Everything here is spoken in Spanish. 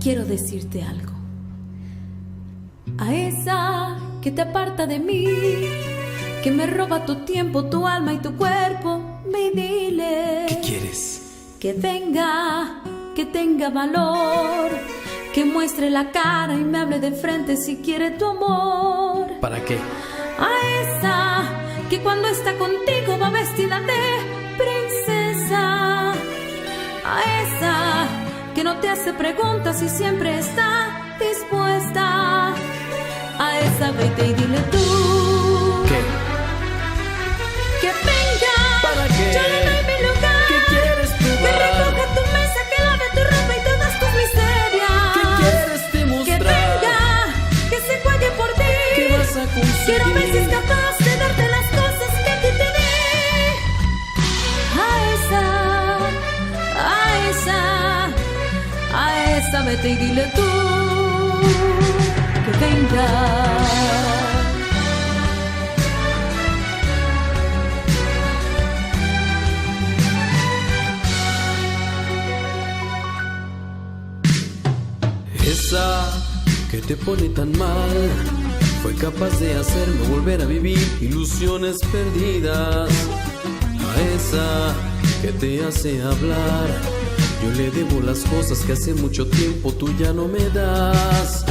quiero decirte algo. A esa que te aparta de mí, que me roba tu tiempo, tu alma y tu cuerpo, ve y dile. ¿Qué quieres? Que venga, que tenga valor, que muestre la cara y me hable de frente si quiere tu amor. ¿Para qué? A esa que cuando está contigo va vestida de princesa. A esa que no te hace preguntas y siempre está dispuesta. A esa vete y dile tú. ¿Qué? Que venga. ¿Para qué? Yo le doy mi lugar. ¿Qué quieres Que probar? recoja tu mesa, que lave tu ropa y todas tus miserias. ¿Qué quieres demostrar? Que venga, que se juegue por ti. ¿Qué vas a conseguir? Quiero ver si es capaz de darte las cosas que a ti te di. A esa vete y dile tú. Que venga. Esa que te pone tan mal fue capaz de hacerme volver a vivir ilusiones perdidas. A esa que te hace hablar, yo le debo las cosas que hace mucho tiempo tú ya no me das.